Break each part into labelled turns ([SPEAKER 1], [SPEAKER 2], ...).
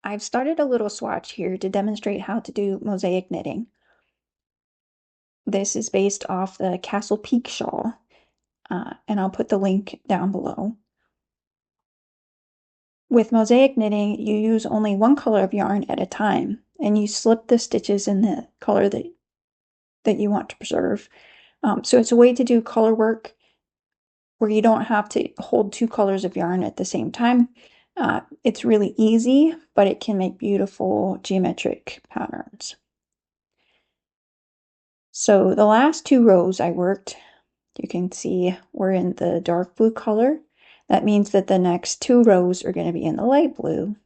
[SPEAKER 1] I've started a little swatch here to demonstrate how to do mosaic knitting. This is based off the Castle Peak Shawl, and I'll put the link down below. With mosaic knitting, you use only one color of yarn at a time, and you slip the stitches in the color that you want to preserve. So it's a way to do color work where you don't have to hold two colors of yarn at the same time. It's really easy, but it can make beautiful geometric patterns. So the last two rows I worked, you can see we're in the dark blue color. That means that the next two rows are going to be in the light blue.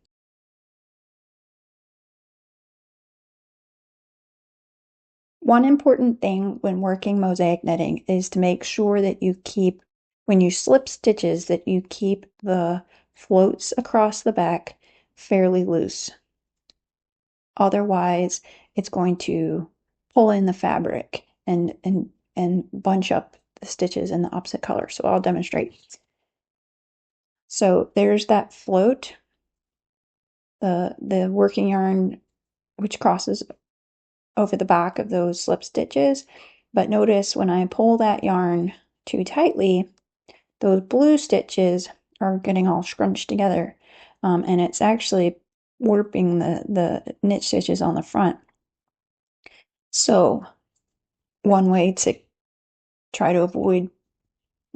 [SPEAKER 1] One important thing when working mosaic knitting is to make sure that you keep, when you slip stitches, that you keep the floats across the back fairly loose. Otherwise, it's going to pull in the fabric and bunch up the stitches in the opposite color. So I'll demonstrate. So there's that float, the working yarn, which crosses over the back of those slip stitches. But notice when I pull that yarn too tightly, those blue stitches are getting all scrunched together. And it's actually warping the knit stitches on the front. So one way to try to avoid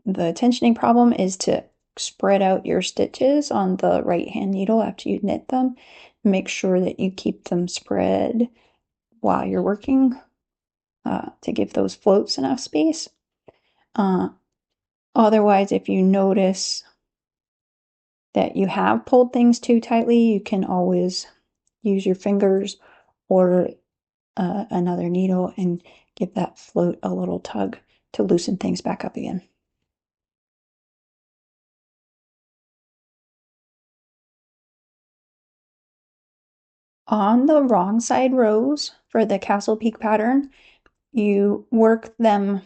[SPEAKER 1] the tensioning problem is to spread out your stitches on the right hand needle after you knit them. Make sure that you keep them spread while you're working to give those floats enough space. Otherwise, if you notice that you have pulled things too tightly, you can always use your fingers or another needle and give that float a little tug to loosen things back up again. On the wrong side rows for the Castle Peak pattern, you work them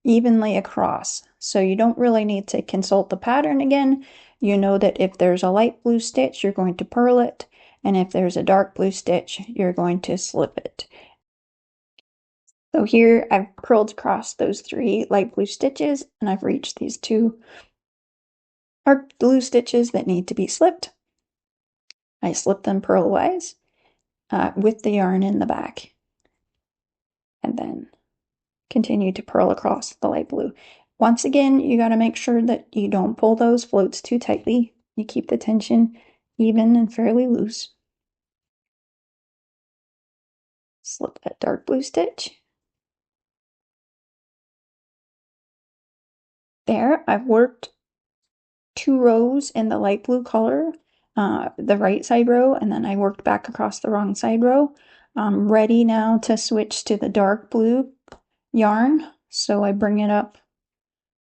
[SPEAKER 1] evenly across. So you don't really need to consult the pattern again. You know that if there's a light blue stitch, you're going to purl it. And if there's a dark blue stitch, you're going to slip it. So here I've purled across those three light blue stitches, and I've reached these two dark blue stitches that need to be slipped. I slip them purlwise with the yarn in the back, and then continue to purl across the light blue. Once again, you got to make sure that you don't pull those floats too tightly. You keep the tension even and fairly loose. Slip that dark blue stitch. There, I've worked two rows in the light blue color, the right side row, and then I worked back across the wrong side row. I'm ready now to switch to the dark blue yarn. So I bring it up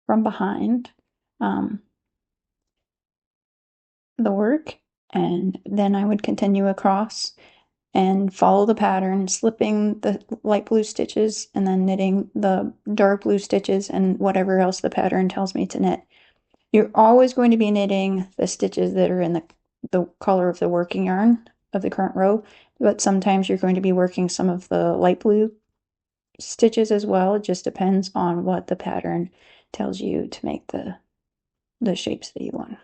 [SPEAKER 1] from behind the work, and then I would continue across and follow the pattern, slipping the light blue stitches and then knitting the dark blue stitches and whatever else the pattern tells me to knit. You're always going to be knitting the stitches that are in the color of the working yarn of the current row, but sometimes you're going to be working some of the light blue stitches as well. It just depends on what the pattern tells you to make the shapes that you want.